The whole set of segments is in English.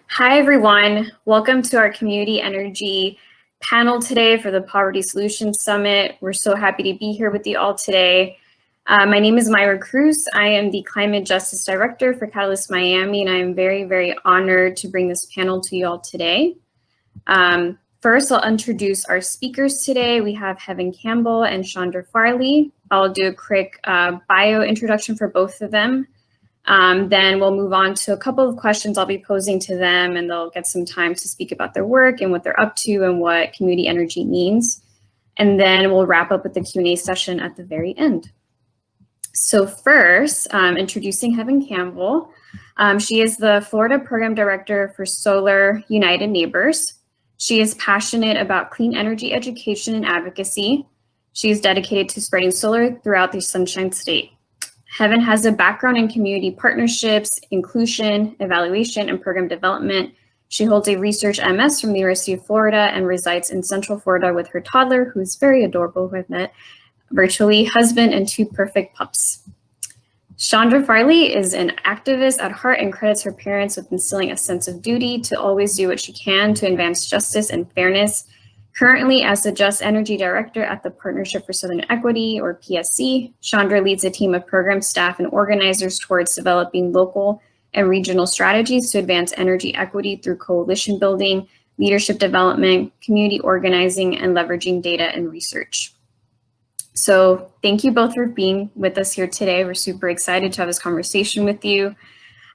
Hi, everyone. Welcome to our Community Energy panel today for the Poverty Solutions Summit. We're so happy to be here with you all today. My name is Mayra Cruz. I am the Climate Justice Director for Catalyst Miami, and I am very, very honored to bring this panel to you all today. First, I'll introduce our speakers today. We have Campbell and Chandra Farley. I'll do a quick bio introduction for both of them. Then we'll move on to a couple of questions I'll be posing to them, and they'll get some time to speak about their work and what they're up to and what community energy means. And then we'll wrap up with the Q&A session at the very end. So first, introducing Campbell. She is the Florida Program Director for Solar United Neighbors. She is passionate about clean energy education and advocacy. She is dedicated to spreading solar throughout the Sunshine State. Heaven has a background in community partnerships, inclusion, evaluation, and program development. She holds a research MS from the University of Florida and resides in Central Florida with her toddler, who is very adorable, who I've met virtually, husband, and 2 perfect pups. Chandra Farley is an activist at heart and credits her parents with instilling a sense of duty to always do what she can to advance justice and fairness. Currently, as the Just Energy Director at the Partnership for Southern Equity, or PSC, Chandra leads a team of program staff and organizers towards developing local and regional strategies to advance energy equity through coalition building, leadership development, community organizing, and leveraging data and research. So thank you both for being with us here today. We're super excited to have this conversation with you.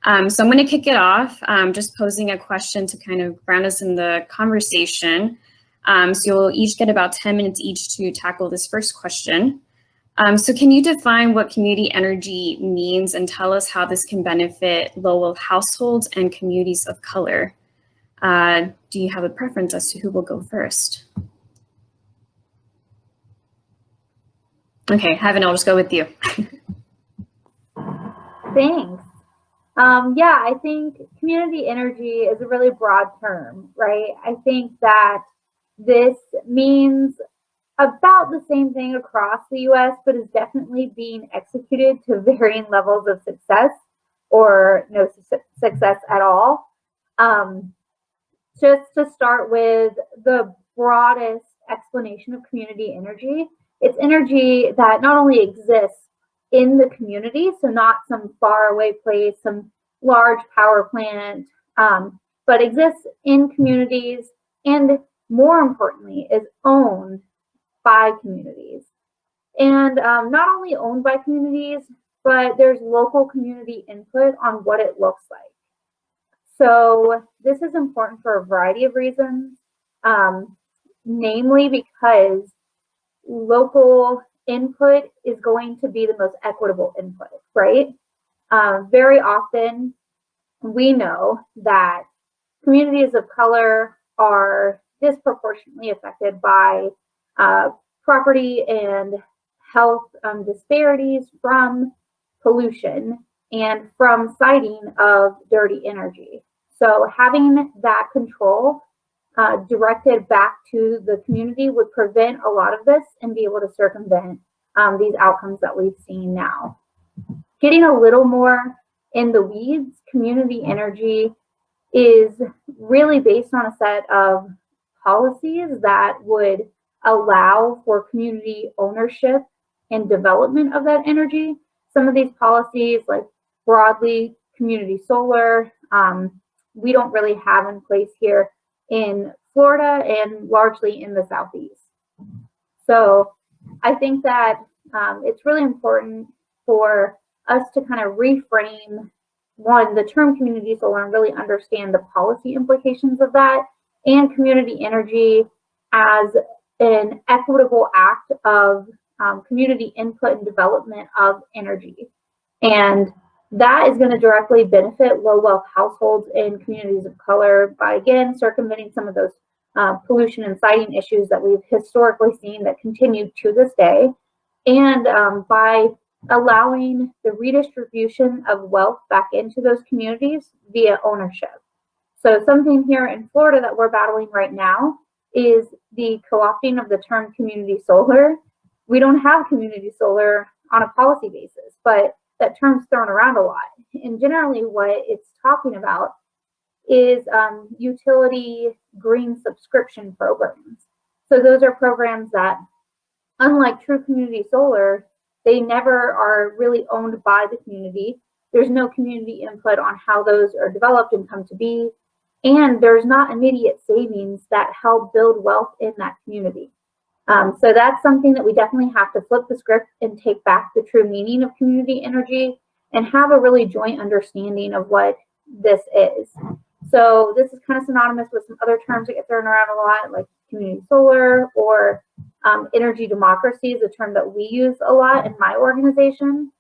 So I'm going to kick it off, just posing a question to kind of ground us in the conversation. So you'll each get about 10 minutes each to tackle this first question. So can you define what community energy means and tell us how this can benefit low-wealth households and communities of color? Do you have a preference as to who will go first? Okay, I'll just go with you. Thanks. Yeah, I think community energy is a really broad term, right? I think that this means about the same thing across the US, but is definitely being executed to varying levels of success or no success at all. Just to start with the broadest explanation of community energy, it's energy that not only exists in the community, so not some faraway place, some large power plant, but exists in communities and more importantly, is owned by communities. And not only owned by communities, but there's local community input on what it looks like. So this is important for a variety of reasons, namely because local input is going to be the most equitable input, right? Very often, we know that communities of color are disproportionately affected by property and health disparities from pollution and from siting of dirty energy. So having that control directed back to the community would prevent a lot of this and be able to circumvent these outcomes that we've seen now. Getting a little more in the weeds, community energy is really based on a set of policies that would allow for community ownership and development of that energy. Some of these policies, like broadly community solar, we don't really have in place here in Florida and largely in the Southeast. So I think that it's really important for us to kind of reframe, one, the term community solar and really understand the policy implications of that, and community energy as an equitable act of community input and development of energy. And that is going to directly benefit low-wealth households in communities of color by, again, circumventing some of those pollution and siting issues that we've historically seen that continue to this day, and by allowing the redistribution of wealth back into those communities via ownership. So something here in Florida that we're battling right now is the co-opting of the term community solar. We don't have community solar on a policy basis, but that term's thrown around a lot. And generally what it's talking about is utility green subscription programs. So those are programs that, unlike true community solar, they never are really owned by the community. There's no community input on how those are developed and come to be. And there's not immediate savings that help build wealth in that community. So that's something that we definitely have to flip the script and take back the true meaning of community energy and have a really joint understanding of what this is. So this is kind of synonymous with some other terms that get thrown around a lot, like community solar or energy democracy is a term that we use a lot in my organization.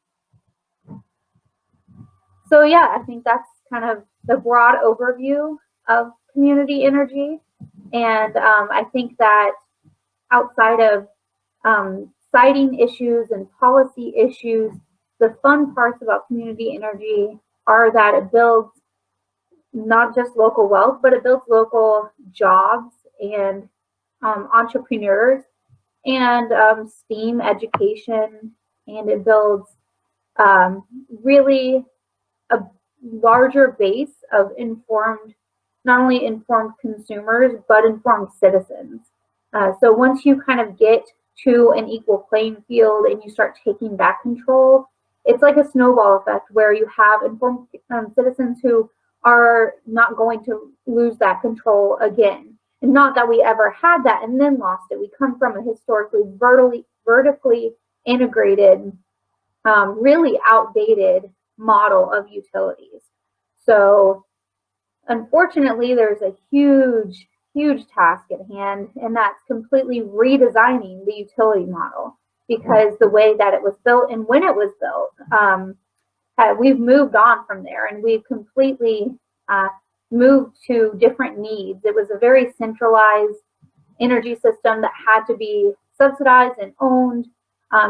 So yeah, I think that's kind of the broad overview of community energy. And I think that outside of citing issues and policy issues, the fun parts about community energy are that it builds not just local wealth, but it builds local jobs and entrepreneurs and STEAM education, and it builds really a larger base of informed, not only informed consumers, but informed citizens. So once you kind of get to an equal playing field and you start taking back control, it's like a snowball effect where you have informed citizens who are not going to lose that control again. And not that we ever had that and then lost it. We come from a historically vertically integrated, really outdated model of utilities. So unfortunately, there's a huge task at hand, and that's completely redesigning the utility model, because the way that it was built and when it was built, we've moved on from there, and we've completely moved to different needs. It was a very centralized energy system that had to be subsidized and owned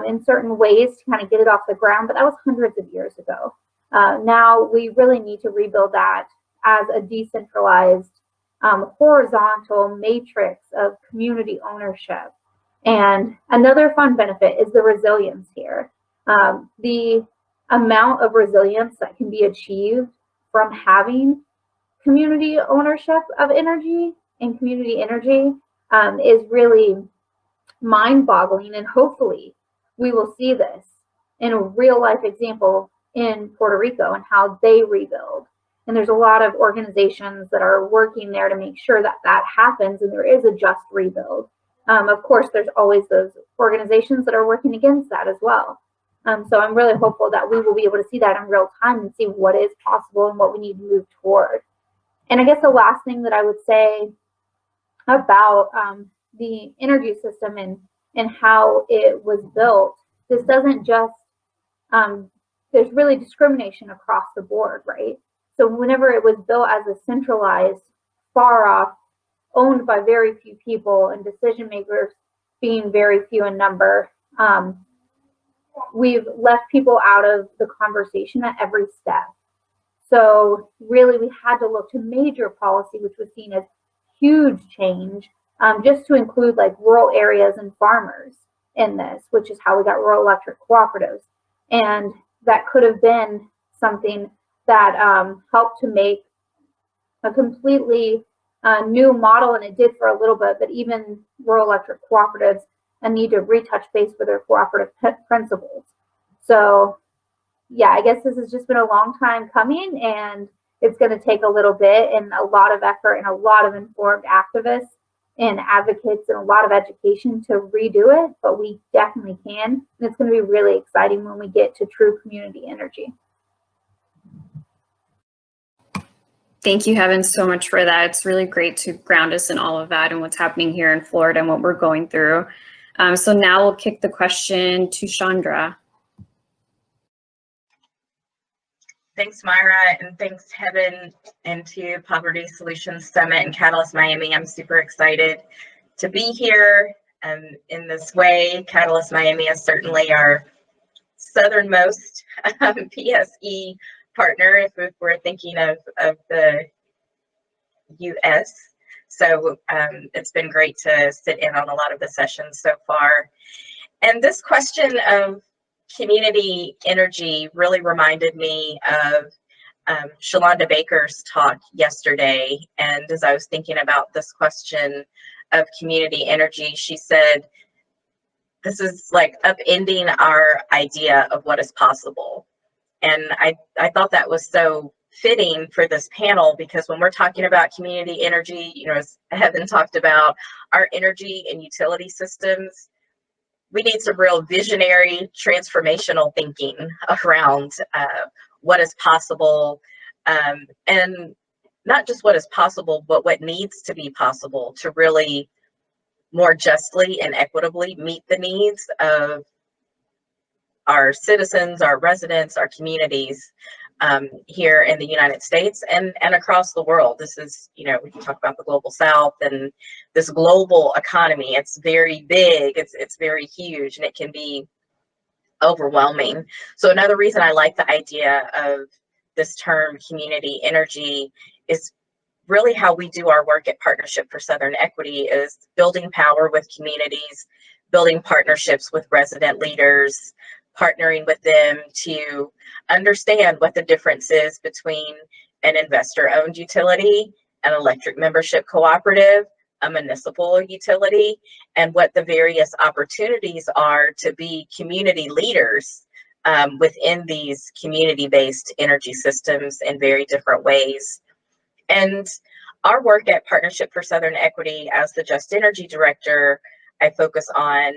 in certain ways to kind of get it off the ground, but that was hundreds of years ago. Now we really need to rebuild that as a decentralized, horizontal matrix of community ownership. And another fun benefit is the resilience here. The amount of resilience that can be achieved from having community ownership of energy and community energy is really mind-boggling, and hopefully we will see this in a real-life example in Puerto Rico and how they rebuild. And there's a lot of organizations that are working there to make sure that that happens and there is a just rebuild. Of course, there's always those organizations that are working against that as well. So I'm really hopeful that we will be able to see that in real time and see what is possible and what we need to move toward. And I guess the last thing that I would say about the energy system and how it was built, this doesn't just, there's really discrimination across the board, right? So whenever it was built as a centralized, far off, owned by very few people and decision makers being very few in number, we've left people out of the conversation at every step. So really we had to look to major policy, which was seen as huge change, just to include like rural areas and farmers in this, which is how we got rural electric cooperatives. And that could have been something that helped to make a completely new model, and it did for a little bit, but even rural electric cooperatives need to retouch base with their cooperative principles. So yeah, I guess this has just been a long time coming, and it's going to take a little bit and a lot of effort and a lot of informed activists and advocates and a lot of education to redo it, but we definitely can. And it's going to be really exciting when we get to true community energy. Thank you, Heaven, so much for that. It's really great to ground us in all of that and what's happening here in Florida and what we're going through. So now we'll kick the question to Chandra. Thanks, Mayra, and thanks, Heaven, and to Poverty Solutions Summit and Catalyst Miami. I'm super excited to be here in this way. Catalyst Miami is certainly our southernmost PSE partner if we're thinking of the U.S. So it's been great to sit in on a lot of the sessions so far. And this question of community energy really reminded me of Shalonda Baker's talk yesterday, and as I was thinking about this question of community energy, she said, this is like upending our idea of what is possible. And I thought that was so fitting for this panel, because when we're talking about community energy, you know, as Heaven talked about, our energy and utility systems, we need some real visionary, transformational thinking around what is possible, and not just what is possible, but what needs to be possible to really more justly and equitably meet the needs of our citizens, our residents, our communities here in the United States and across the world. This is, you know, we can talk about the global South and this global economy. It's very big, it's very huge, and it can be overwhelming. So another reason I like the idea of this term community energy is really how we do our work at Partnership for Southern Equity, is building power with communities, building partnerships with resident leaders, partnering with them to understand what the difference is between an investor-owned utility, an electric membership cooperative, a municipal utility, and what the various opportunities are to be community leaders within these community-based energy systems in very different ways. And our work at Partnership for Southern Equity, as the Just Energy Director, I focus on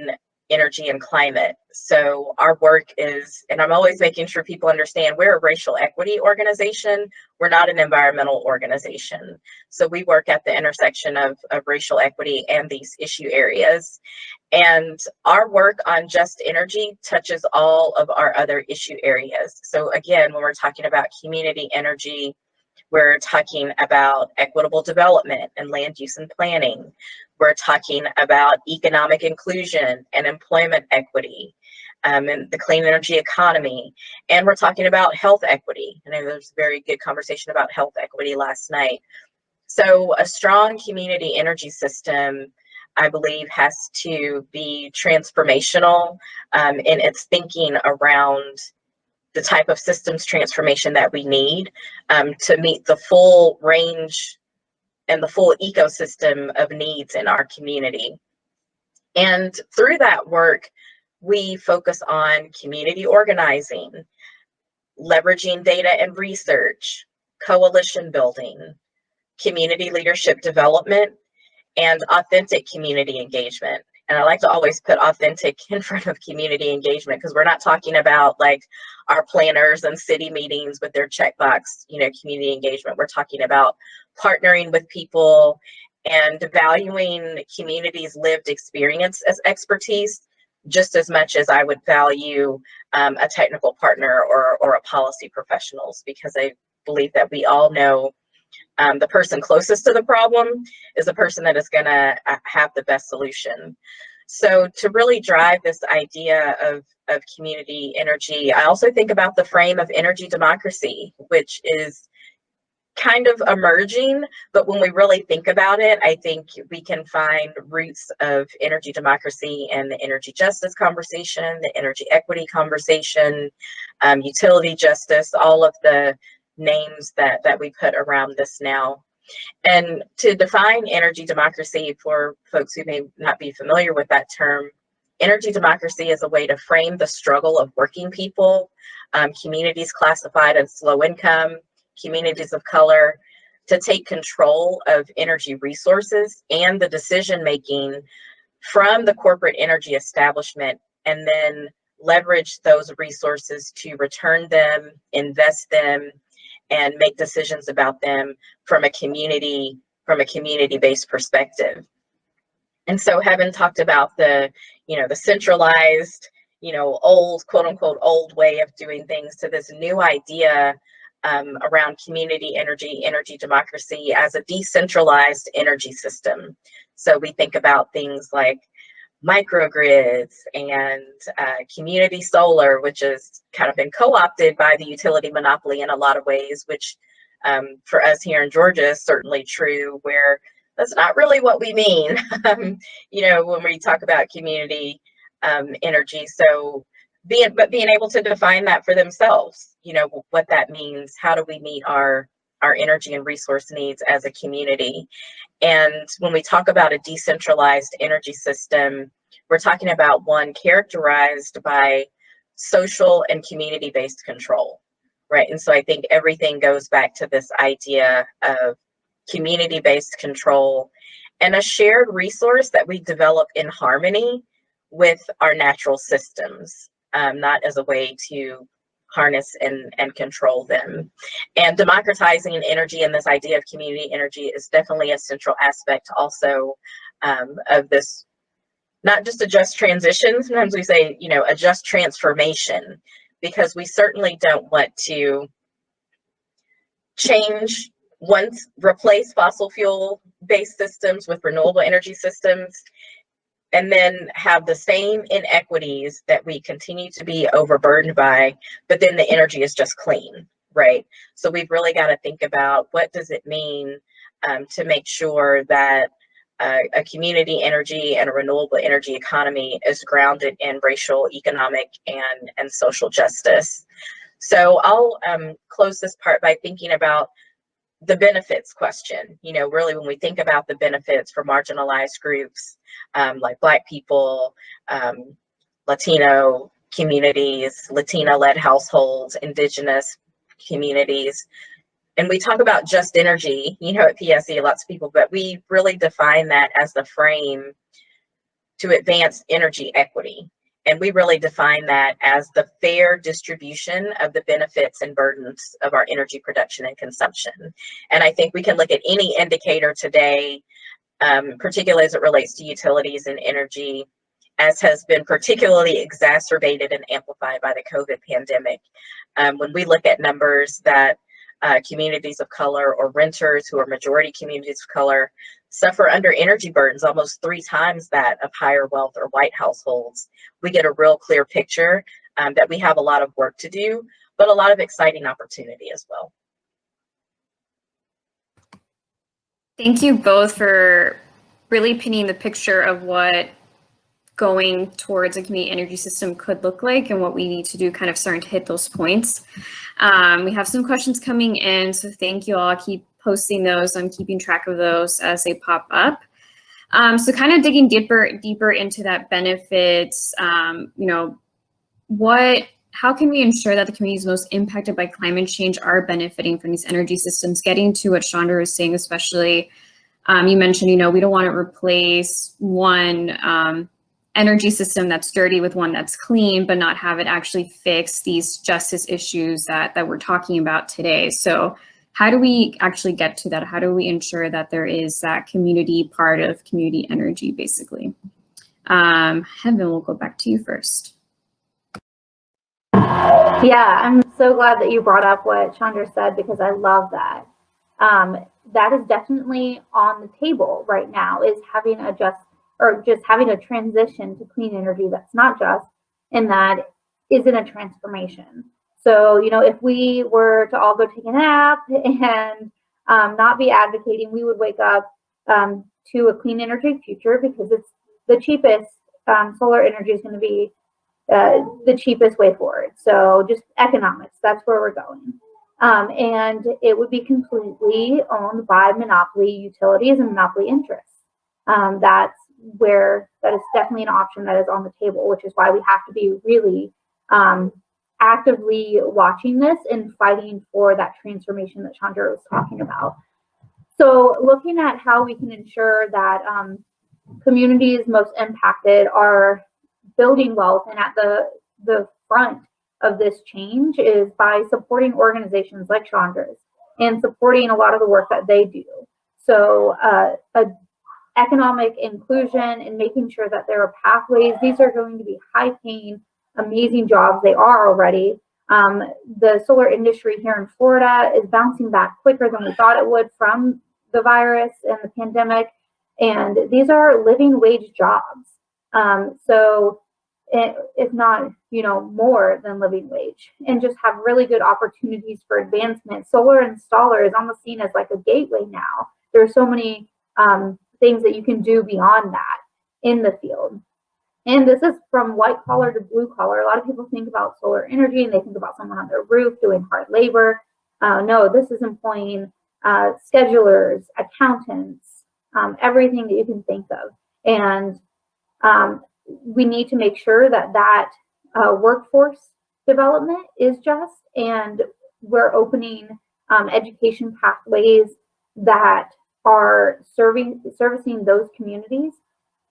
energy and climate. So our work is, and I'm always making sure people understand, we're a racial equity organization. We're not an environmental organization. So we work at the intersection of racial equity and these issue areas. And our work on just energy touches all of our other issue areas. So again, when we're talking about community energy, we're talking about equitable development and land use and planning. We're talking about economic inclusion and employment equity and the clean energy economy. And we're talking about health equity. I know there was a very good conversation about health equity last night. So a strong community energy system, I believe, has to be transformational in its thinking around the type of systems transformation that we need to meet the full range and the full ecosystem of needs in our community. And through that work, we focus on community organizing, leveraging data and research, coalition building, community leadership development, and authentic community engagement. And I like to always put authentic in front of community engagement, because we're not talking about like our planners and city meetings with their checkbox, you know, community engagement. We're talking about partnering with people and valuing communities' lived experience as expertise, just as much as I would value a technical partner or a policy professionals, because I believe that we all know the person closest to the problem is the person that is going to have the best solution. So to really drive this idea of community energy, I also think about the frame of energy democracy, which is kind of emerging, but when we really think about it, I think we can find roots of energy democracy in the energy justice conversation, the energy equity conversation, utility justice, all of the names that we put around this now. And to define energy democracy for folks who may not be familiar with that term, energy democracy is a way to frame the struggle of working people, communities classified as low income, communities of color, to take control of energy resources and the decision making from the corporate energy establishment, and then leverage those resources to return them, invest them, and make decisions about them from a community-based perspective. And so Heaven talked about the centralized, old, quote unquote, old way of doing things, to this new idea around community energy democracy as a decentralized energy system. So we think about things like microgrids and community solar, which has kind of been co-opted by the utility monopoly in a lot of ways, which for us here in Georgia is certainly true, where that's not really what we mean, when we talk about community energy. So being able to define that for themselves, what that means. How do we meet our energy and resource needs as a community? And when we talk about a decentralized energy system, we're talking about one characterized by social and community-based control, right? And so I think everything goes back to this idea of community-based control and a shared resource that we develop in harmony with our natural systems, not as a way to harness and control them. And democratizing energy and this idea of community energy is definitely a central aspect also of this, not just a just transition. Sometimes we say, a just transformation, because we certainly don't want to replace fossil fuel based systems with renewable energy systems and then have the same inequities that we continue to be overburdened by, but then the energy is just clean, right? So we've really got to think about, what does it mean to make sure that a community energy and a renewable energy economy is grounded in racial, economic, and social justice. So I'll close this part by thinking about the benefits question. Really, when we think about the benefits for marginalized groups, like Black people, Latino communities, Latina-led households, Indigenous communities, and we talk about just energy, at PSE, lots of people, but we really define that as the frame to advance energy equity. And we really define that as the fair distribution of the benefits and burdens of our energy production and consumption. And I think we can look at any indicator today, particularly as it relates to utilities and energy, as has been particularly exacerbated and amplified by the COVID pandemic. When we look at numbers that communities of color or renters who are majority communities of color suffer under energy burdens almost 3 times that of higher wealth or white households, we get a real clear picture that we have a lot of work to do, but a lot of exciting opportunity as well. Thank you both for really painting the picture of what going towards a community energy system could look like and what we need to do, kind of starting to hit those points. We have some questions coming in, so thank you all. Keep posting those. I'm keeping track of those as they pop up. So kind of digging deeper into that benefits, how can we ensure that the communities most impacted by climate change are benefiting from these energy systems? Getting to what Chandra was saying, especially, you mentioned, we don't want to replace one energy system that's dirty with one that's clean, but not have it actually fix these justice issues that we're talking about today. So how do we actually get to that? How do we ensure that there is that community part of community energy, basically? Heaven, we'll go back to you first. Yeah, I'm so glad that you brought up what Chandra said, because I love that. That is definitely on the table right now, is having having a transition to clean energy that's not just, and that isn't a transformation. So, if we were to all go take a nap and not be advocating, we would wake up to a clean energy future, because it's the cheapest. Solar energy is going to be the cheapest way forward. So just economics, that's where we're going. And it would be completely owned by monopoly utilities and monopoly interests. That is definitely an option that is on the table, which is why we have to be really actively watching this and fighting for that transformation that Chandra was talking about. So looking at how we can ensure that communities most impacted are building wealth and at the front of this change is by supporting organizations like Chandra's and supporting a lot of the work that they do. So economic inclusion and making sure that there are pathways. These are going to be high-paying, amazing jobs. They are already. The solar industry here in Florida is bouncing back quicker than we thought it would from the virus and the pandemic. And these are living wage jobs. So if not, more than living wage, and just have really good opportunities for advancement. Solar installer is almost seen as like a gateway now. There are so many things that you can do beyond that in the field. And this is from white collar to blue collar. A lot of people think about solar energy and they think about someone on their roof doing hard labor. No, this is employing schedulers, accountants, everything that you can think of. And we need to make sure that that workforce development is just, and we're opening education pathways that are servicing those communities.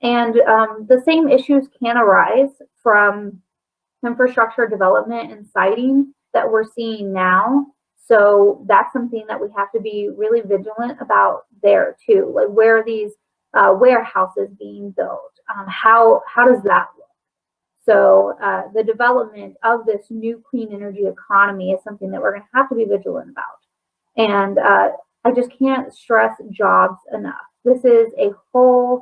And the same issues can arise from infrastructure development and siting that we're seeing now. So that's something that we have to be really vigilant about there too. Like, where are these warehouses being built? How does that look? So the development of this new clean energy economy is something that we're going to have to be vigilant about. And I just can't stress jobs enough. This is a whole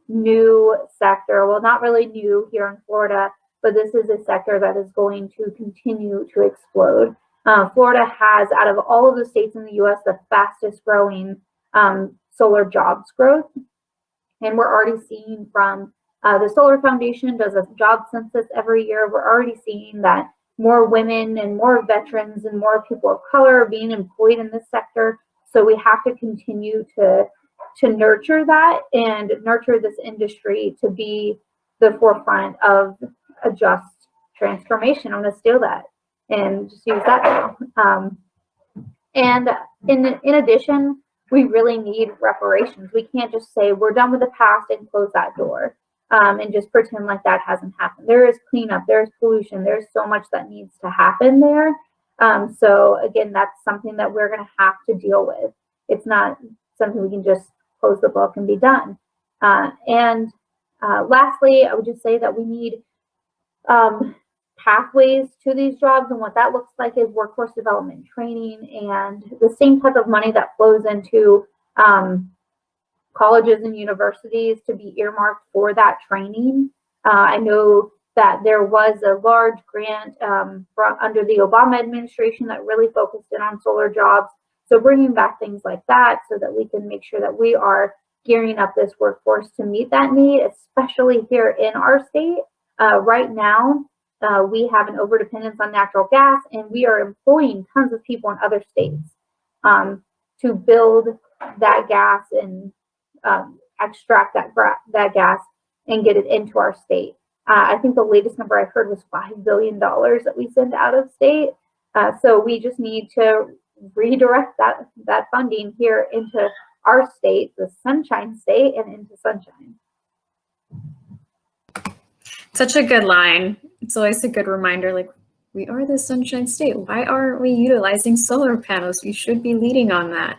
new sector. Well, not really new here in Florida, but this is a sector that is going to continue to explode. Florida has, out of all of the states in the U.S., the fastest growing solar jobs growth. And we're already seeing from the Solar Foundation does a job census every year. We're already seeing that more women and more veterans and more people of color are being employed in this sector. So we have to continue to nurture that and nurture this industry to be the forefront of a just transformation. I'm going to steal that and just use that now. And in addition, we really need reparations. We can't just say we're done with the past and close that door and just pretend like that hasn't happened. There is cleanup, there's pollution, there's so much that needs to happen there. So again, that's something that we're going to have to deal with. It's not something we can just close the book and be done. And lastly, I would just say that we need pathways to these jobs, and what that looks like is workforce development training and the same type of money that flows into colleges and universities to be earmarked for that training. I know that there was a large grant under the Obama administration that really focused in on solar jobs. So bringing back things like that so that we can make sure that we are gearing up this workforce to meet that need, especially here in our state. Right now, we have an overdependence on natural gas, and we are employing tons of people in other states to build that gas and extract that gas and get it into our state. I think the latest number I heard was $5 billion that we send out of state. So we just need to redirect that funding here into our state, the Sunshine State, and into sunshine. Such a good line. It's always a good reminder, like, we are the Sunshine State. Why aren't we utilizing solar panels? We should be leading on that.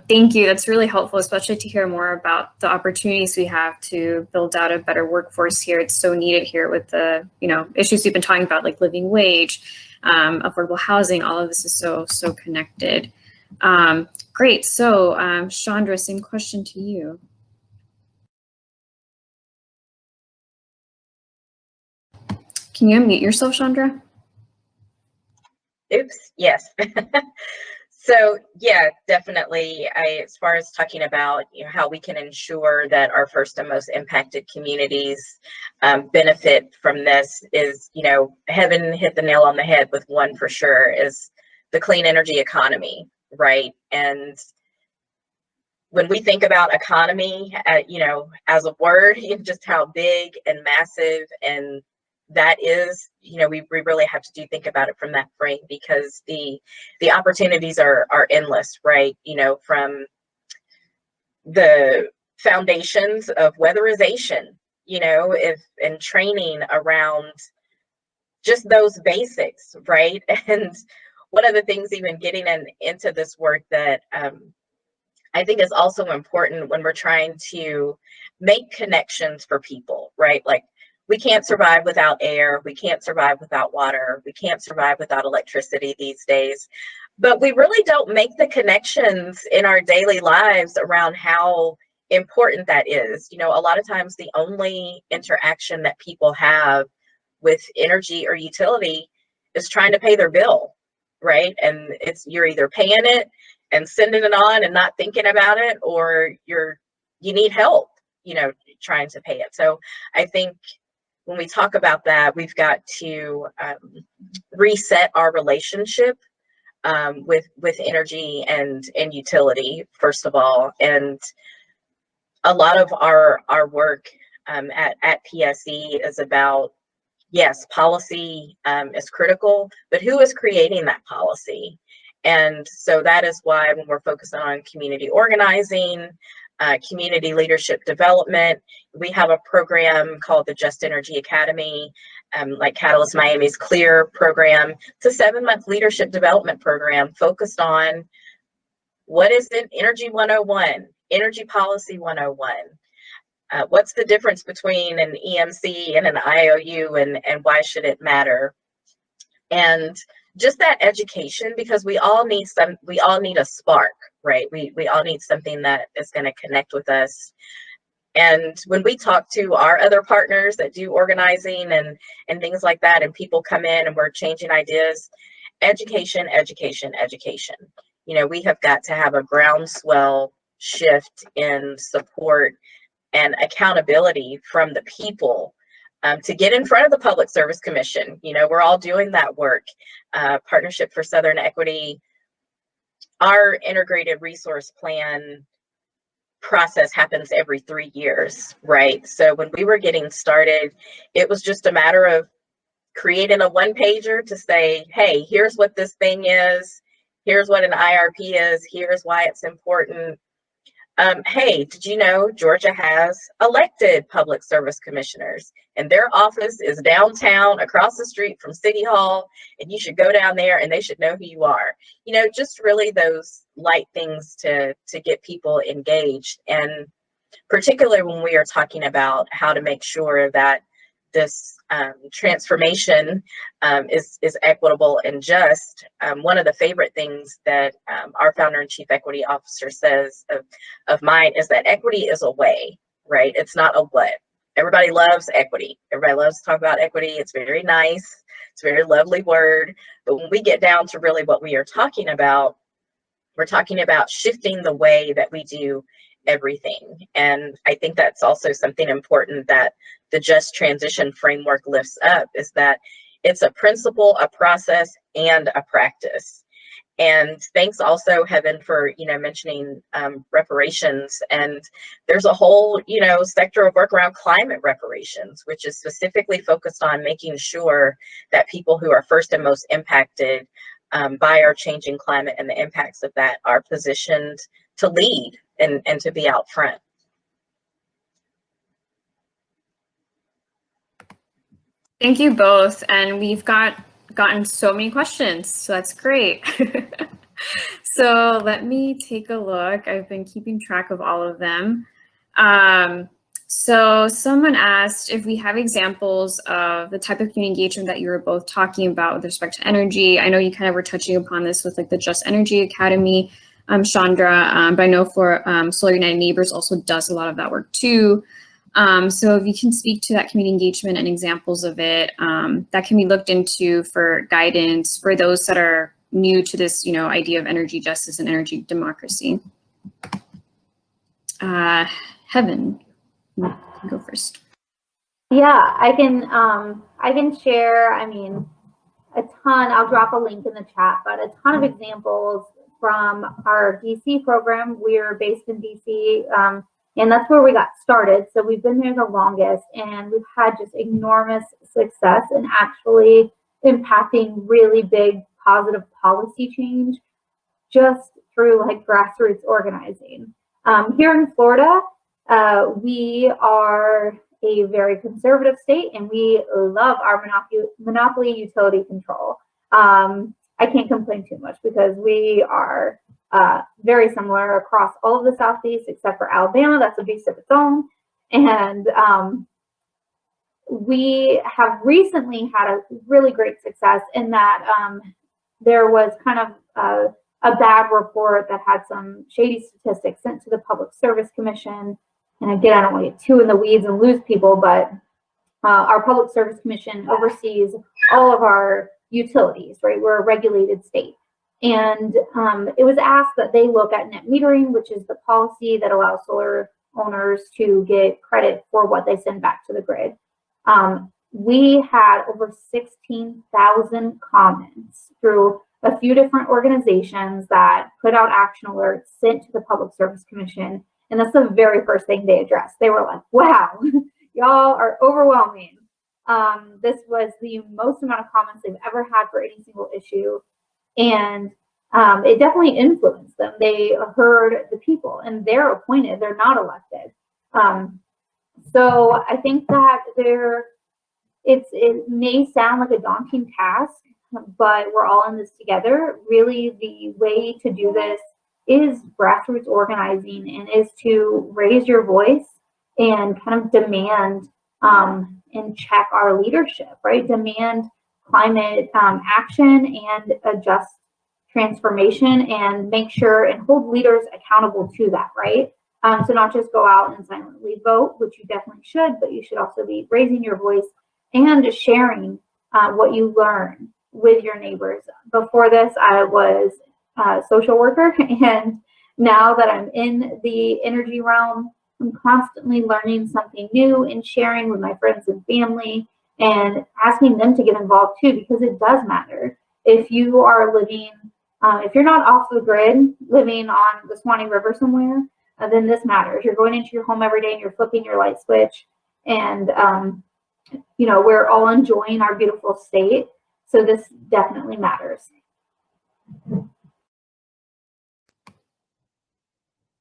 Thank you. That's really helpful, especially to hear more about the opportunities we have to build out a better workforce here. It's so needed here with the issues we've been talking about, like living wage, affordable housing. All of this is so connected. Great. So Chandra, same question to you. Can you unmute yourself, Chandra? Oops, yes. So yeah, definitely. As far as talking about how we can ensure that our first and most impacted communities benefit from this is, Heaven hit the nail on the head with one for sure, is the clean energy economy, right? And when we think about economy, as a word, just how big and massive and that is, we really have to think about it from that frame, because the opportunities are endless, right? From the foundations of weatherization, and training around just those basics, right? And one of the things, even getting into this work, that I think is also important when we're trying to make connections for people, right? Like, we can't survive without air. We can't survive without water. We can't survive without electricity these days. But we really don't make the connections in our daily lives around how important that is. A lot of times the only interaction that people have with energy or utility is trying to pay their bill, right? And you're either paying it and sending it on and not thinking about it, or you need help, trying to pay it. So I think when we talk about that, we've got to reset our relationship with energy and utility, first of all. And a lot of our work at PSE is about, yes, policy is critical, but who is creating that policy? And so that is why when we're focusing on community organizing, community leadership development, we have a program called the Just Energy Academy, like Catalyst Miami's CLEAR program. It's a 7-month leadership development program focused on what is in Energy 101, Energy Policy 101. What's the difference between an EMC and an IOU, and why should it matter? And just that education, because we all need a spark, right? We all need something that is going to connect with us. And when we talk to our other partners that do organizing and things like that, and people come in and we're changing ideas, education, education, education. You know, we have got to have a groundswell shift in support and accountability from the people to get in front of the Public Service Commission. You know, we're all doing that work. Partnership for Southern Equity, our integrated resource plan process happens every 3 years, right? So when we were getting started, it was just a matter of creating a one-pager to say, hey, here's what this thing is, here's what an IRP is, here's why it's important. Hey, did you know Georgia has elected public service commissioners, and their office is downtown across the street from City Hall, and you should go down there and they should know who you are. You know, just really those light things to get people engaged. And particularly when we are talking about how to make sure that this transformation is equitable and just. One of the favorite things that our founder and chief equity officer says of mine is that equity is a way, right? It's not a what. Everybody loves equity. Everybody loves to talk about equity. It's very nice. It's a very lovely word. But when we get down to really what we are talking about, we're talking about shifting the way that we do everything. And I think that's also something important that the Just Transition framework lifts up, is that it's a principle, a process, and a practice. And thanks also, Heaven, for mentioning reparations. And there's a whole sector of work around climate reparations, which is specifically focused on making sure that people who are first and most impacted by our changing climate and the impacts of that are positioned to lead and to be out front. Thank you both. And we've gotten so many questions, so that's great. So let me take a look. I've been keeping track of all of them. So someone asked if we have examples of the type of community engagement that you were both talking about with respect to energy. I know you kind of were touching upon this with like the Just Energy Academy, Chandra, but I know for Solar United Neighbors also does a lot of that work too. So if you can speak to that community engagement and examples of it, that can be looked into for guidance for those that are new to this, idea of energy justice and energy democracy. Heaven, you can go first. Yeah, I can share, a ton. I'll drop a link in the chat, but a ton of examples from our DC program. We're based in DC, and that's where we got started. So we've been there the longest, and we've had just enormous success in actually impacting really big positive policy change just through like grassroots organizing. Here in Florida, we are a very conservative state, and we love our monopoly utility control. I can't complain too much because we are very similar across all of the Southeast except for Alabama. That's a beast of its own. And we have recently had a really great success in that there was kind of a bad report that had some shady statistics sent to the Public Service Commission. And again, I don't want to get too in the weeds and lose people, but our Public Service Commission oversees all of our utilities, right? We're a regulated state. And it was asked that they look at net metering, which is the policy that allows solar owners to get credit for what they send back to the grid. We had over 16,000 comments through a few different organizations that put out action alerts sent to the Public Service Commission. And that's the very first thing they addressed. They were like, wow, y'all are overwhelming. This was the most amount of comments they've ever had for any single issue. And it definitely influenced them. They heard the people, and they're appointed, they're not elected. So I think that it may sound like a daunting task, but we're all in this together. Really, the way to do this is grassroots organizing, and is to raise your voice and kind of demand and check our leadership, right? Demand climate action and adjust transformation, and make sure and hold leaders accountable to that, right? So not just go out and silently vote, which you definitely should, but you should also be raising your voice and sharing what you learn with your neighbors. Before this, I was a social worker, and now that I'm in the energy realm, I'm constantly learning something new and sharing with my friends and family, and asking them to get involved too, because it does matter. If you are living, if you're not off the grid, living on the Swanee River somewhere, then this matters. You're going into your home every day and you're flipping your light switch, and you know, we're all enjoying our beautiful state. So this definitely matters.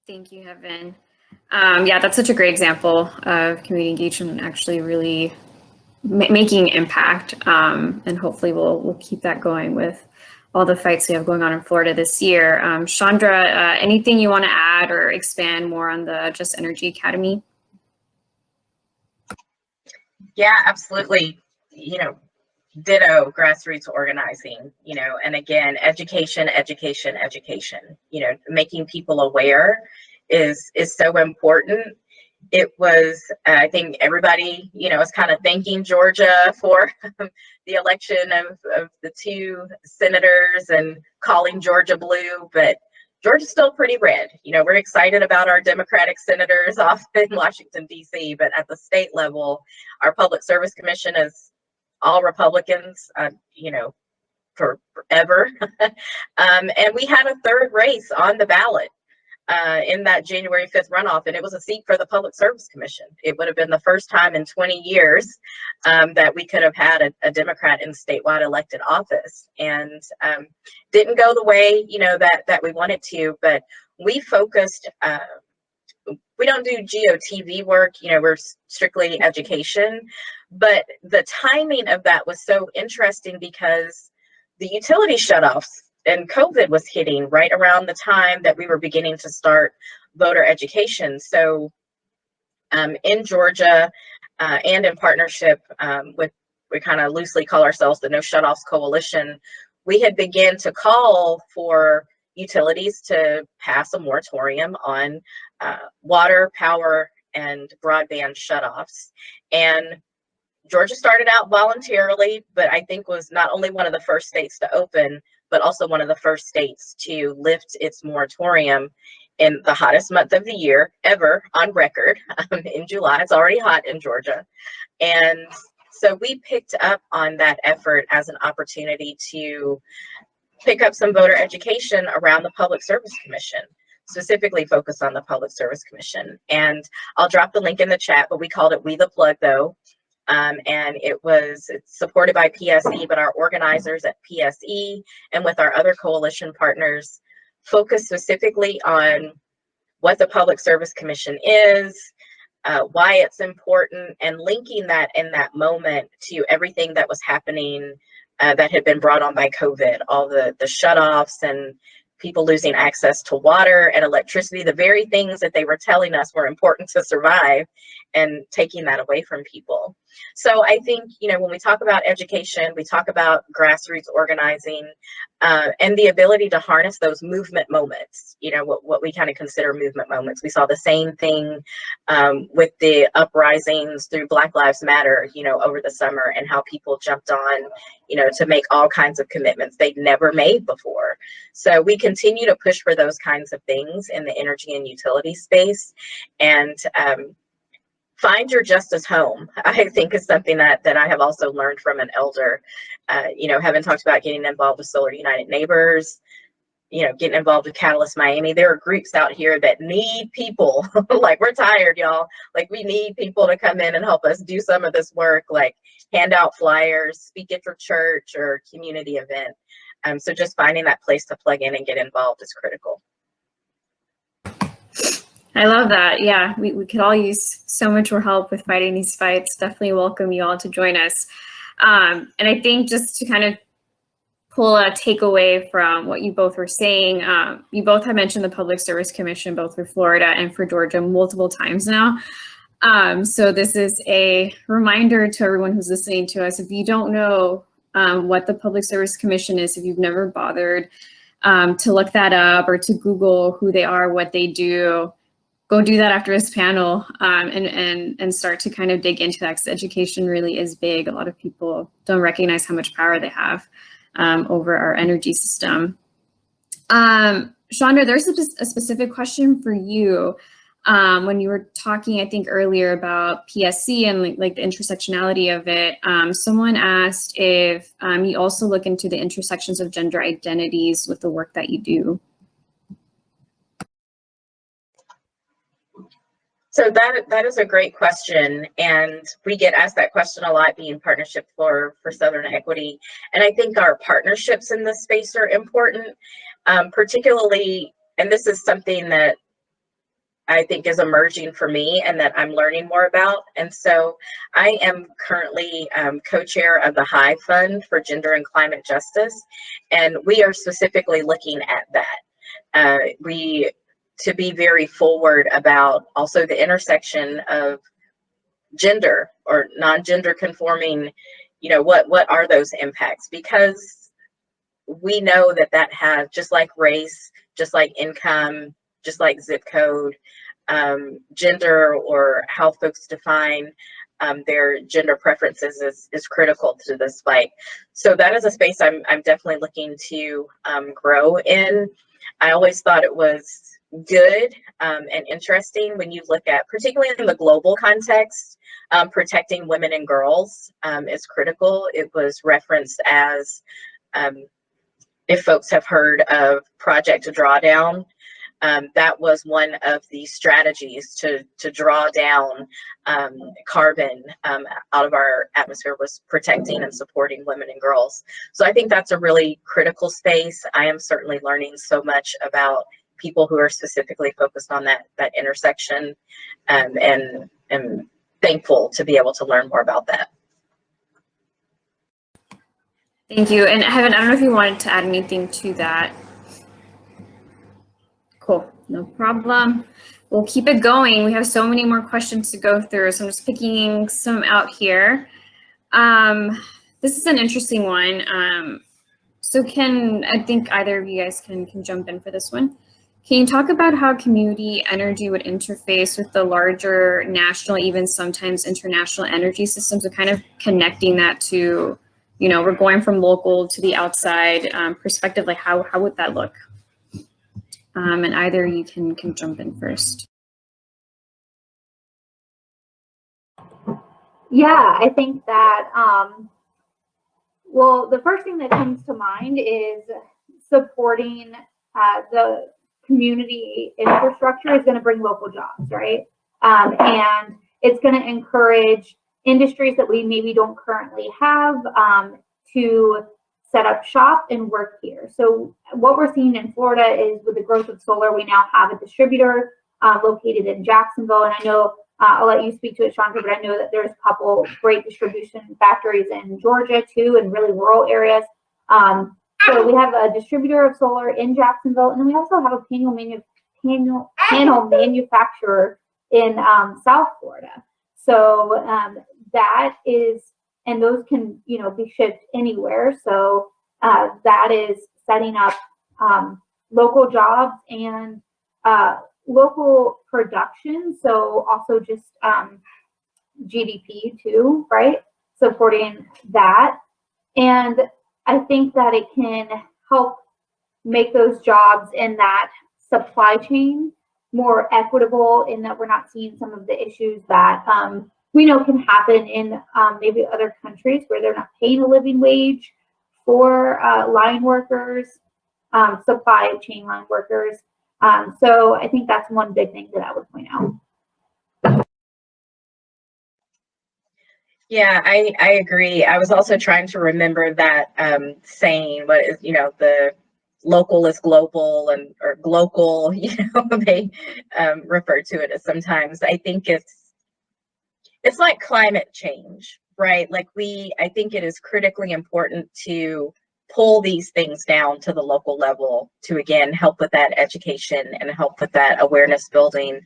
Thank you, Heaven. Yeah, that's such a great example of community engagement and actually really making impact. And hopefully we'll keep that going with all the fights we have going on in Florida this year. Chandra, anything you want to add or expand more on the Just Energy Academy? Yeah, absolutely. You know, ditto grassroots organizing, you know, and again, education, education, education, you know, making people aware is so important. It was, I think everybody, you know, is kind of thanking Georgia for the election of the two senators and calling Georgia blue, but Georgia's still pretty red. You know, we're excited about our Democratic senators off in Washington, D.C., but at the state level, our Public Service Commission is all Republicans, you know, forever. And we had a third race on the ballot in that January 5th runoff, and it was a seat for the Public Service Commission. It would have been the first time in 20 years that we could have had a Democrat in statewide elected office, and didn't go the way, you know, that we wanted to, but we focused, we don't do GOTV work, you know, we're strictly education, but the timing of that was so interesting because the utility shutoffs and COVID was hitting right around the time that we were beginning to start voter education. So in Georgia and in partnership with, we kind of loosely call ourselves the No Shutoffs Coalition, we had begun to call for utilities to pass a moratorium on water, power, and broadband shutoffs. And Georgia started out voluntarily, but I think was not only one of the first states to open, but also one of the first states to lift its moratorium in the hottest month of the year ever on record in July. It's already hot in Georgia. And so we picked up on that effort as an opportunity to pick up some voter education around the Public Service Commission, specifically focus on the Public Service Commission. And I'll drop the link in the chat, but we called it We the Plug though. And it's supported by PSE, but our organizers at PSE and with our other coalition partners focus specifically on what the Public Service Commission is, why it's important, and linking that in that moment to everything that was happening that had been brought on by COVID, all the shutoffs and people losing access to water and electricity, the very things that they were telling us were important to survive, and taking that away from people. So I think, you know, when we talk about education, we talk about grassroots organizing and the ability to harness those movement moments, you know, what we kind of consider movement moments. We saw the same thing with the uprisings through Black Lives Matter, you know, over the summer, and how people jumped on, you know, to make all kinds of commitments they'd never made before. So we continue to push for those kinds of things in the energy and utility space. And find your justice home, I think, is something that I have also learned from an elder. You know, having talked about getting involved with Solar United Neighbors, you know, getting involved with Catalyst Miami. There are groups out here that need people. Like, we're tired, y'all. Like, we need people to come in and help us do some of this work, like hand out flyers, speak at your church or community event. So just finding that place to plug in and get involved is critical. I love that. Yeah, we could all use so much more help with fighting these fights. Definitely welcome you all to join us. And I think just to kind of pull a takeaway from what you both were saying, you both have mentioned the Public Service Commission, both for Florida and for Georgia, multiple times now. So this is a reminder to everyone who's listening to us. If you don't know what the Public Service Commission is, if you've never bothered to look that up or to Google who they are, what they do, go do that after this panel and start to kind of dig into that, because education really is big. A lot of people don't recognize how much power they have over our energy system. Chandra, there's a specific question for you. When you were talking, I think earlier about PSC and like the intersectionality of it, someone asked if you also look into the intersections of gender identities with the work that you do. So that is a great question, and we get asked that question a lot, being Partnership for Southern Equity. And I think our partnerships in this space are important, particularly, and this is something that I think is emerging for me and that I'm learning more about. And so I am currently co-chair of the HIGH Fund for Gender and Climate Justice, and we are specifically looking at that. To be very forward about also the intersection of gender or non-gender conforming, you know, what are those impacts? Because we know that has, just like race, just like income, just like zip code, gender or how folks define their gender preferences is critical to this fight. So that is a space I'm definitely looking to grow in. I always thought it was good and interesting when you look at, particularly in the global context, protecting women and girls is critical. It was referenced as, if folks have heard of Project Drawdown, that was one of the strategies to draw down carbon out of our atmosphere, was protecting and supporting women and girls. So I think that's a really critical space. I am certainly learning so much about people who are specifically focused on that intersection, and thankful to be able to learn more about that. Thank you. And Heaven, I don't know if you wanted to add anything to that. Cool, no problem. We'll keep it going. We have so many more questions to go through, so I'm just picking some out here. This is an interesting one. So I think either of you guys can jump in for this one. Can you talk about how community energy would interface with the larger national, even sometimes international energy systems, and kind of connecting that to, you know, we're going from local to the outside perspective, like how would that look? And either you can jump in first. Yeah, I think that, well, the first thing that comes to mind is supporting the community infrastructure is going to bring local jobs, right? And it's going to encourage industries that we maybe don't currently have to set up shop and work here. So what we're seeing in Florida is, with the growth of solar, we now have a distributor located in Jacksonville. And I know, I'll let you speak to it, Chandra, but I know that there's a couple great distribution factories in Georgia too, in really rural areas. So we have a distributor of solar in Jacksonville, and then we also have a panel manufacturer in South Florida. So that is, and those can, you know, be shipped anywhere. So that is setting up local jobs and local production. So also just GDP too, right? Supporting that. And I think that it can help make those jobs in that supply chain more equitable in that we're not seeing some of the issues that we know can happen in maybe other countries where they're not paying a living wage for line workers, supply chain line workers. So I think that's one big thing that I would point out. Yeah, I agree. I was also trying to remember that saying, what is, the local is global, and or glocal, they refer to it as sometimes. I think it's like climate change, right? Like I think it is critically important to pull these things down to the local level to, again, help with that education and help with that awareness building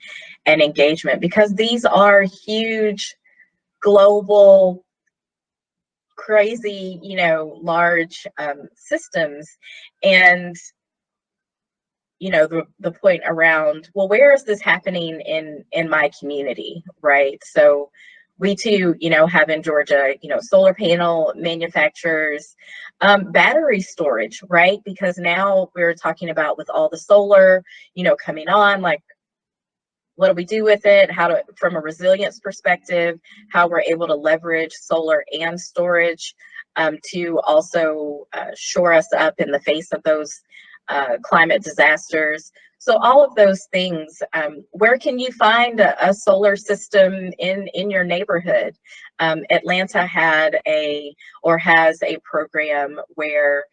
and engagement, because these are huge global, crazy, large systems. And the point around, well, where is this happening in my community, right? So we too, have in Georgia, solar panel manufacturers, battery storage, right? Because now we're talking about, with all the solar, coming on, like, what do we do with it? From a resilience perspective, how we're able to leverage solar and storage to also shore us up in the face of those climate disasters. So all of those things, where can you find a solar system in your neighborhood? Atlanta has a program where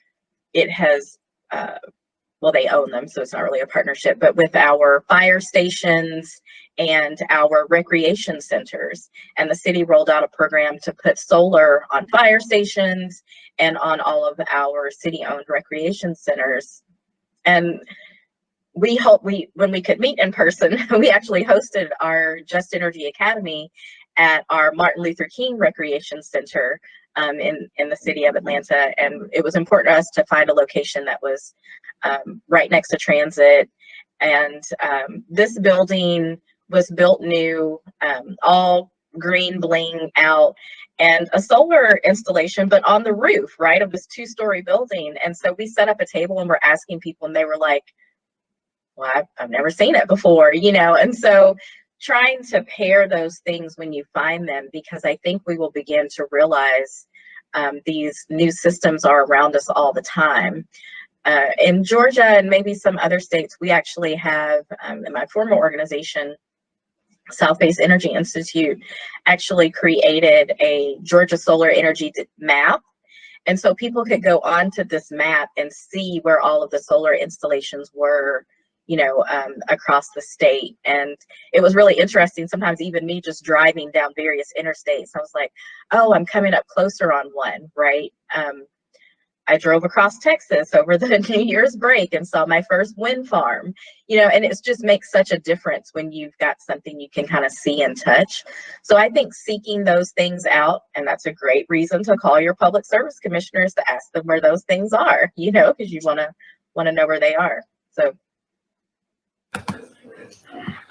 it has, well, they own them, so it's not really a partnership, but with our fire stations and our recreation centers. And the city rolled out a program to put solar on fire stations and on all of our city-owned recreation centers. And when we could meet in person, we actually hosted our Just Energy Academy at our Martin Luther King Recreation Center in the city of Atlanta. And it was important to us to find a location that was right next to transit. And this building was built new, all green bling out, and a solar installation, but on the roof, right, of this 2-story building. And so we set up a table and we're asking people, and they were like, well, I've never seen it before, and so trying to pair those things when you find them, because I think we will begin to realize these new systems are around us all the time. In Georgia and maybe some other states, we actually have, in my former organization, South-Based Energy Institute, actually created a Georgia solar energy map. And so people could go onto this map and see where all of the solar installations were, across the state. And it was really interesting. Sometimes even me just driving down various interstates, I was like, oh, I'm coming up closer on one, right? I drove across Texas over the New Year's break and saw my first wind farm, and it just makes such a difference when you've got something you can kind of see and touch. So I think seeking those things out, and that's a great reason to call your public service commissioners to ask them where those things are, because you want to know where they are. So.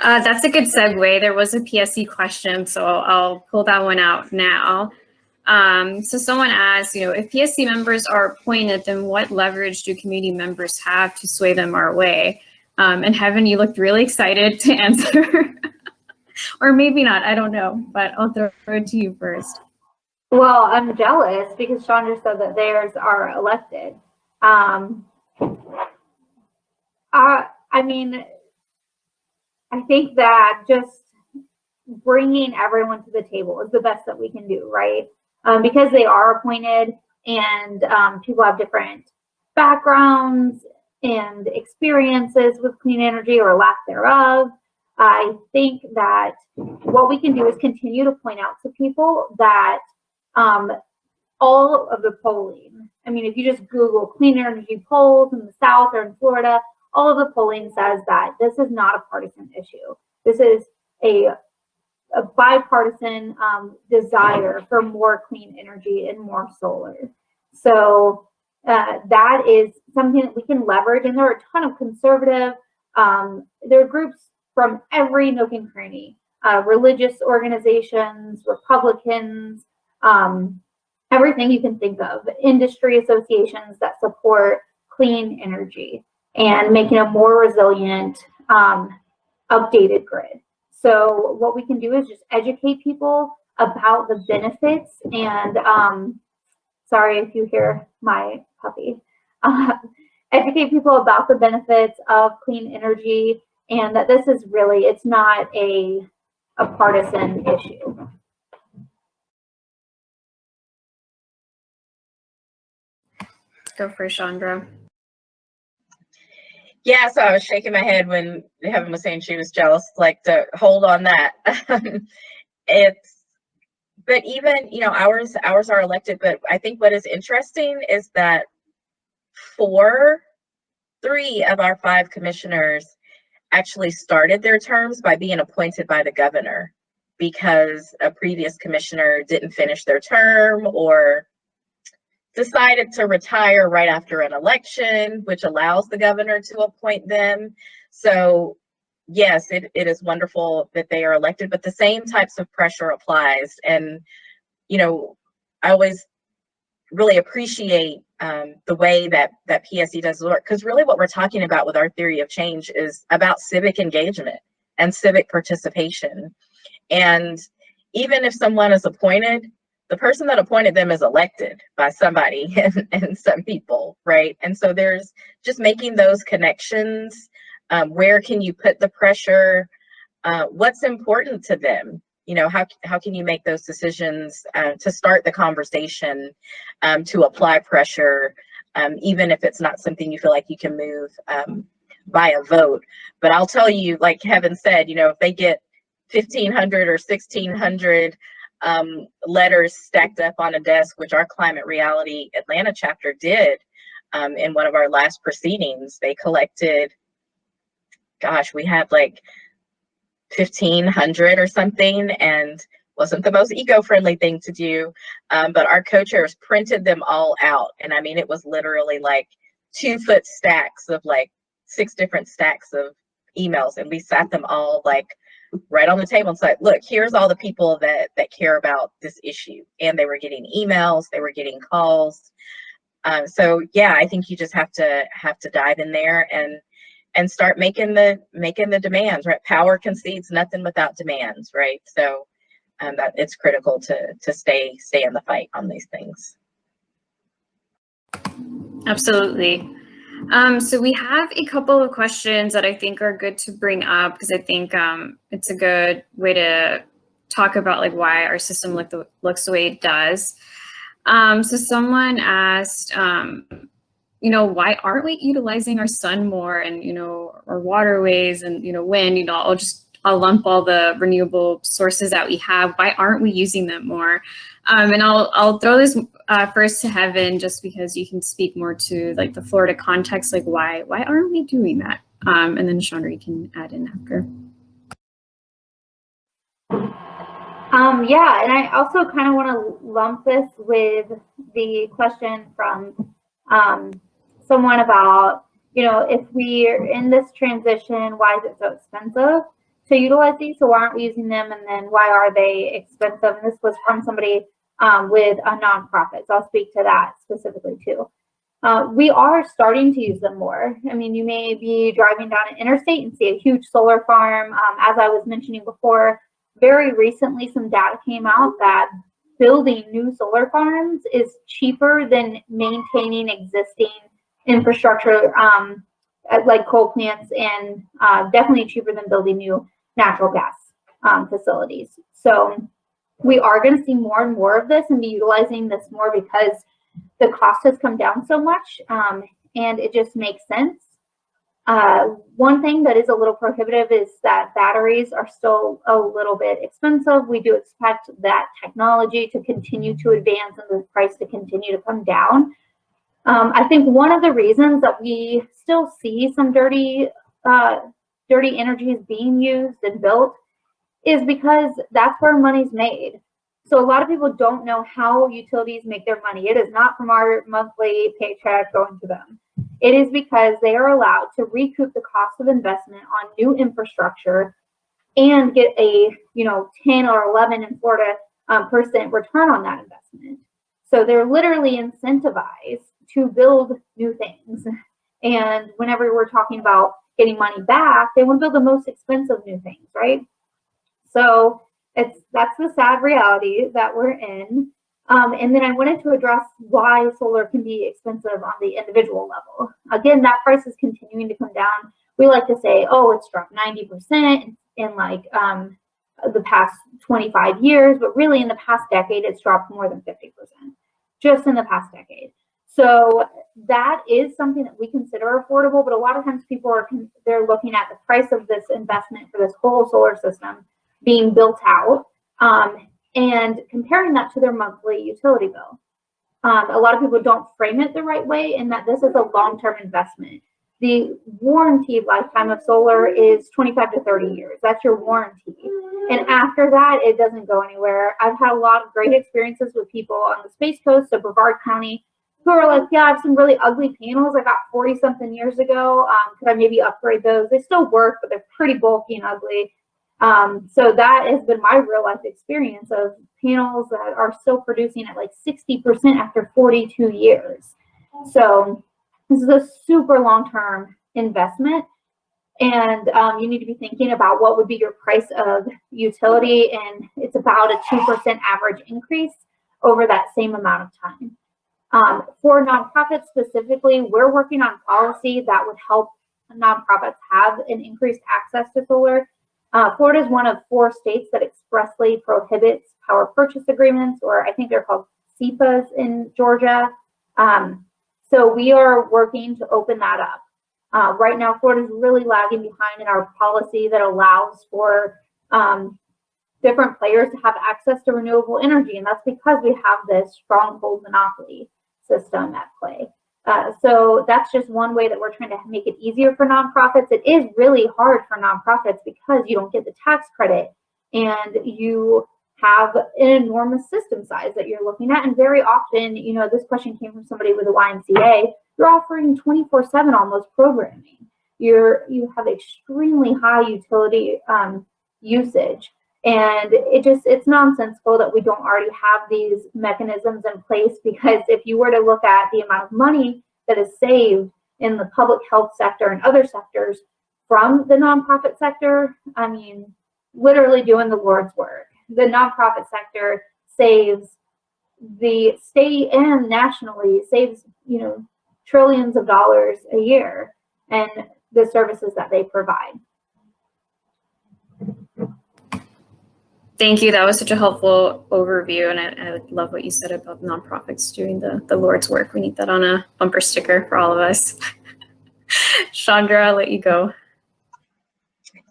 That's a good segue. There was a PSC question, so I'll pull that one out now. So someone asked, if PSC members are appointed, then what leverage do community members have to sway them our way? And Heaven, you looked really excited to answer. Or maybe not, I don't know, but I'll throw it to you first. Well, I'm jealous because Chandra said that theirs are elected. I think that just bringing everyone to the table is the best that we can do, right? Because they are appointed, and people have different backgrounds and experiences with clean energy or lack thereof. I think that what we can do is continue to point out to people that all of the polling, if you just Google clean energy polls in the South or in Florida, all of the polling says that this is not a partisan issue. This is a bipartisan desire for more clean energy and more solar. So that is something that we can leverage. And there are a ton of conservative, there are groups from every nook and cranny, religious organizations, Republicans, everything you can think of, industry associations that support clean energy and making a more resilient updated grid. So what we can do is just educate people about the benefits, and sorry if you hear my puppy, educate people about the benefits of clean energy, and that this is really, it's not a partisan issue. Go for it, Chandra. Yeah, so I was shaking my head when Heaven was saying she was jealous, like to hold on that. But even, you know, ours are elected, but I think what is interesting is that 3 of our 5 commissioners actually started their terms by being appointed by the governor because a previous commissioner didn't finish their term or decided to retire right after an election, which allows the governor to appoint them. So yes, it is wonderful that they are elected, but the same types of pressure applies. And, you know, I always really appreciate the way that PSE does work, because really what we're talking about with our theory of change is about civic engagement and civic participation. And even if someone is appointed, the person that appointed them is elected by somebody and some people, right? And so there's just making those connections. Where can you put the pressure? What's important to them? You know, how can you make those decisions to start the conversation, to apply pressure, even if it's not something you feel like you can move by a vote. But I'll tell you, like Heaven said, you know, if they get 1,500 or 1,600 letters stacked up on a desk, which our Climate Reality Atlanta chapter did in one of our last proceedings, they collected, gosh, we had like 1,500 or something, and wasn't the most eco-friendly thing to do, but our co-chairs printed them all out. And I mean, it was literally like 2-foot stacks of like 6 different stacks of emails, and we sat them all like right on the table and said, look, here's all the people that care about this issue. And they were getting emails, they were getting calls. So yeah, I think you just have to dive in there and start making the demands, right? Power concedes nothing without demands, right? So that it's critical to stay in the fight on these things. Absolutely. So we have a couple of questions that I think are good to bring up, because I think it's a good way to talk about like why our system looks the way it does. So someone asked, you know, why aren't we utilizing our sun more, and, you know, our waterways and, you know, wind, you know, I'll lump all the renewable sources that we have. Why aren't we using them more? And I'll throw this first to Heaven, just because you can speak more to like the Florida context, like why aren't we doing that? And then Chandra, you can add in after. Yeah, and I also kind of want to lump this with the question from someone about, you know, if we're in this transition, why is it so expensive to utilize these? So why aren't we using them? And then why are they expensive? And this was from somebody with a nonprofit. So I'll speak to that specifically too. We are starting to use them more. I mean, you may be driving down an interstate and see a huge solar farm. As I was mentioning before, very recently some data came out that building new solar farms is cheaper than maintaining existing infrastructure like coal plants, and definitely cheaper than building new natural gas facilities. So we are going to see more and more of this and be utilizing this more because the cost has come down so much, and it just makes sense. One thing that is a little prohibitive is that batteries are still a little bit expensive. We do expect that technology to continue to advance and the price to continue to come down. I think one of the reasons that we still see some dirty energies being used and built is because that's where money's made. So a lot of people don't know how utilities make their money. It is not from our monthly paycheck going to them. It is because they are allowed to recoup the cost of investment on new infrastructure and get a 10 or 11 in Florida % return on that investment. So they're literally incentivized to build new things. And whenever we're talking about getting money back, they want to build the most expensive new things, right? So that's the sad reality that we're in. And then I wanted to address why solar can be expensive on the individual level. Again, that price is continuing to come down. We like to say, oh, it's dropped 90% in like the past 25 years, but really in the past decade, it's dropped more than 50%, just in the past decade. So that is something that we consider affordable, but a lot of times people they're looking at the price of this investment for this whole solar system being built out and comparing that to their monthly utility bill. A lot of people don't frame it the right way in that this is a long-term investment. The warranty lifetime of solar is 25 to 30 years. That's your warranty. And after that, it doesn't go anywhere. I've had a lot of great experiences with people on the Space Coast of Brevard County who are like, yeah, I have some really ugly panels I got 40 something years ago. Could I maybe upgrade those? They still work, but they're pretty bulky and ugly. So that has been my real life experience of panels that are still producing at like 60% after 42 years. So this is a super long-term investment. And you need to be thinking about what would be your price of utility. And it's about a 2% average increase over that same amount of time. For nonprofits specifically, we're working on policy that would help nonprofits have an increased access to solar. Florida is one of 4 states that expressly prohibits power purchase agreements, or I think they're called SEPAs in Georgia. So we are working to open that up. Right now, Florida is really lagging behind in our policy that allows for different players to have access to renewable energy, and that's because we have this stronghold monopoly system at play. So that's just one way that we're trying to make it easier for nonprofits. It is really hard for nonprofits because you don't get the tax credit and you have an enormous system size that you're looking at. And very often, you know, this question came from somebody with a YMCA, you're offering 24/7 almost programming. You have extremely high utility usage. And it's nonsensical that we don't already have these mechanisms in place, because if you were to look at the amount of money that is saved in the public health sector and other sectors from the nonprofit sector, I mean, literally doing the Lord's work. The nonprofit sector saves the state and nationally, saves, you know, trillions of dollars a year and the services that they provide. Thank you. That was such a helpful overview, and I love what you said about nonprofits doing the Lord's work. We need that on a bumper sticker for all of us. Chandra, I'll let you go.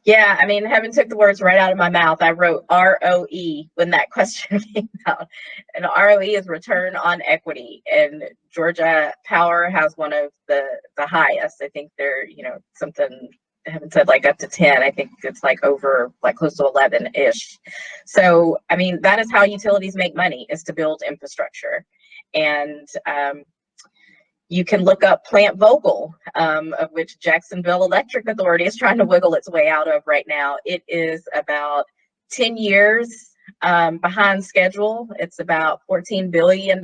Yeah, I mean, Heaven took the words right out of my mouth. I wrote ROE when that question came out, and ROE is return on equity. And Georgia Power has one of the highest. I think they're, you know, something. I haven't said like up to 10. I think it's like over, like close to 11-ish. So, I mean, that is how utilities make money, is to build infrastructure. And you can look up Plant Vogtle, of which Jacksonville Electric Authority is trying to wiggle its way out of right now. It is about 10 years behind schedule. It's about $14 billion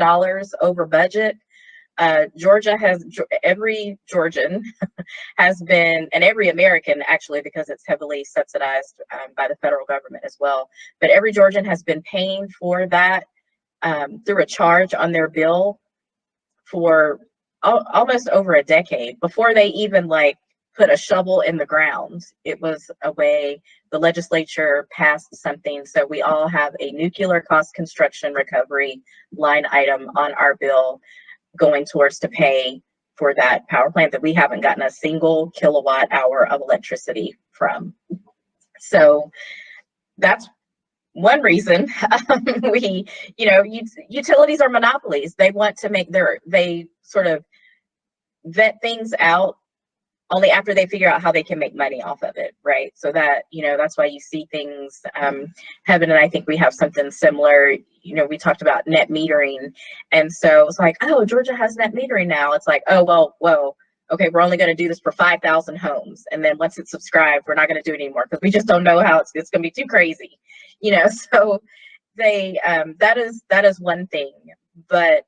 over budget. Georgia has, every Georgian has been, and every American actually, because it's heavily subsidized by the federal government as well, but every Georgian has been paying for that through a charge on their bill for almost over a decade. Before they even like put a shovel in the ground, it was a way the legislature passed something. So we all have a nuclear cost construction recovery line item on our bill going towards to pay for that power plant that we haven't gotten a single kilowatt hour of electricity from. So that's one reason we, you know, utilities are monopolies. They want to make they sort of vet things out only after they figure out how they can make money off of it, right? So that, you know, that's why you see things, Heaven and I think we have something similar. You know, we talked about net metering. And so it's like, oh, Georgia has net metering now. It's like, oh, well, okay, we're only going to do this for 5,000 homes. And then once it's subscribed, we're not going to do it anymore because we just don't know how it's going to be too crazy, you know? So they, that is one thing. But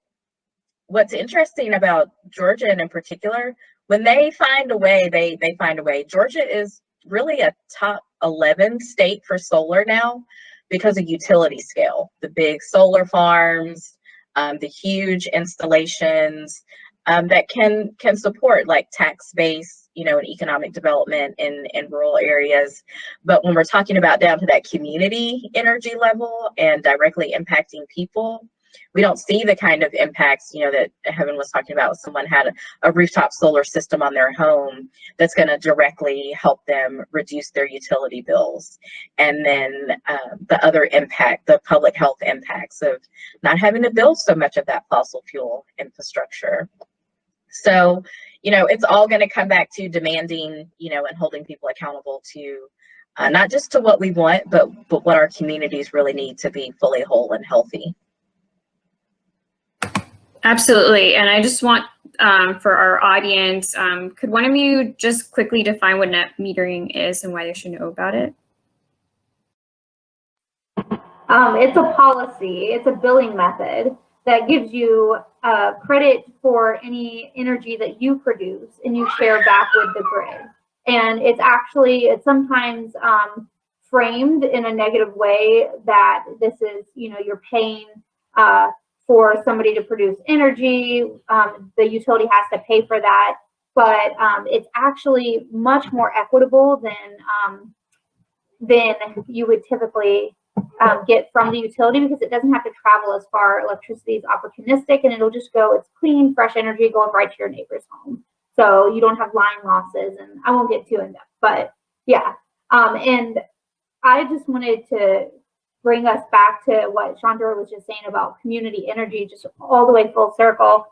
what's interesting about Georgia in particular, when they find a way, they find a way. Georgia is really a top 11 state for solar now because of utility scale, the big solar farms, the huge installations that can support like tax base, you know, and economic development in rural areas. But when we're talking about down to that community energy level and directly impacting people, we don't see the kind of impacts, you know, that Heaven was talking about. Someone had a rooftop solar system on their home that's going to directly help them reduce their utility bills. And then the other impact, the public health impacts of not having to build so much of that fossil fuel infrastructure. So, you know, it's all going to come back to demanding, you know, and holding people accountable to not just to what we want, but what our communities really need to be fully whole and healthy. Absolutely. And I just want for our audience, could one of you just quickly define what net metering is and why they should know about it? It's a policy, it's a billing method that gives you credit for any energy that you produce and you share back with the grid. And it's sometimes framed in a negative way that this is, you know, you're paying for somebody to produce energy, the utility has to pay for that, but it's actually much more equitable than you would typically get from the utility, because it doesn't have to travel as far. Electricity is opportunistic and it'll just go, it's clean, fresh energy going right to your neighbor's home. So you don't have line losses, and I won't get too in depth, but yeah. And I just wanted to bring us back to what Chandra was just saying about community energy, just all the way full circle.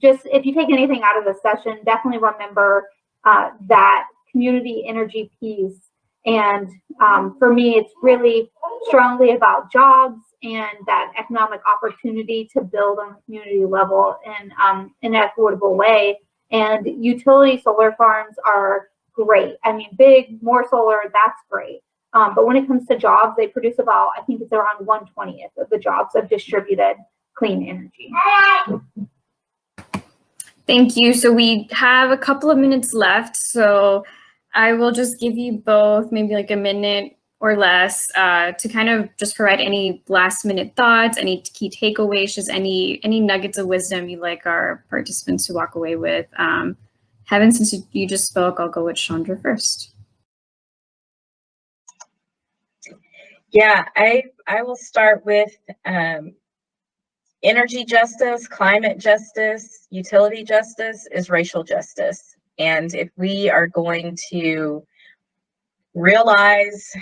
Just if you take anything out of the session, definitely remember that community energy piece. And for me, it's really strongly about jobs and that economic opportunity to build on the community level in an equitable way. And utility solar farms are great. I mean, big, more solar, that's great. But when it comes to jobs, they produce about, I think it's around 1/20th of the jobs of distributed clean energy. Thank you. So we have a couple of minutes left. So I will just give you both maybe like a minute or less to kind of just provide any last minute thoughts, any key takeaways, just any nuggets of wisdom you'd like our participants to walk away with. Heaven, since you just spoke, I'll go with Chandra first. Yeah, I will start with energy justice, climate justice, utility justice is racial justice. And if we are going to realize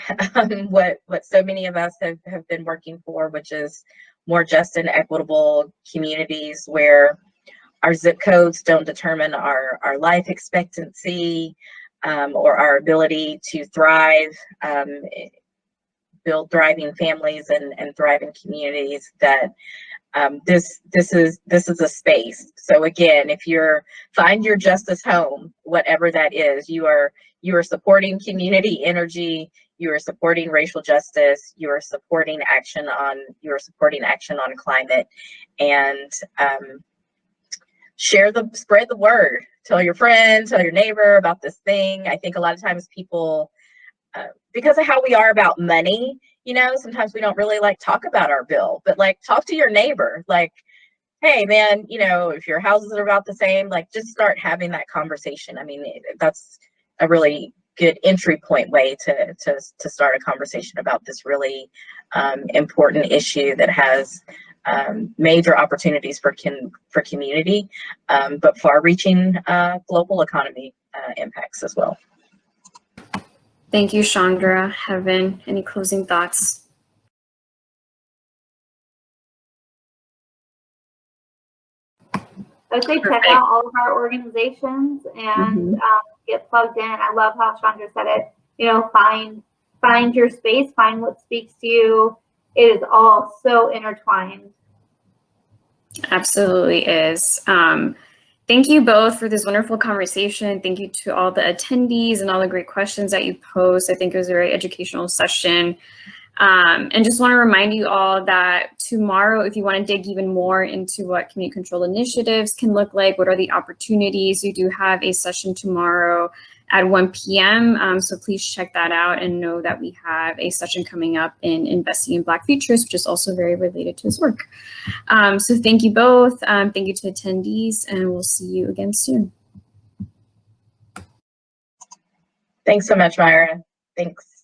what so many of us have been working for, which is more just and equitable communities where our zip codes don't determine our life expectancy or our ability to thrive, build thriving families and thriving communities, that this is a space. So again, if find your justice home, whatever that is, you are supporting community energy, you are supporting racial justice, you are supporting action on climate, and spread the word. Tell your friend, tell your neighbor about this thing. I think a lot of times people, because of how we are about money, you know, sometimes we don't really like talk about our bill, but like talk to your neighbor, like, hey man, you know, if your houses are about the same, like just start having that conversation. I mean, that's a really good entry point way to start a conversation about this really important issue that has major opportunities for community, but far-reaching global economy impacts as well. Thank you, Chandra. Heaven, any closing thoughts? I would say check out all of our organizations and get plugged in. I love how Chandra said it. You know, find your space, find what speaks to you. It is all so intertwined. Absolutely is. Thank you both for this wonderful conversation. Thank you to all the attendees and all the great questions that you posed. I think it was a very educational session. And just want to remind you all that tomorrow, if you want to dig even more into what community control initiatives can look like, what are the opportunities, we do have a session tomorrow at 1 p.m. So please check that out and know that we have a session coming up in investing in Black futures, which is also very related to his work. So thank you both. Thank you to attendees, and we'll see you again soon. Thanks so much, Mayra. Thanks.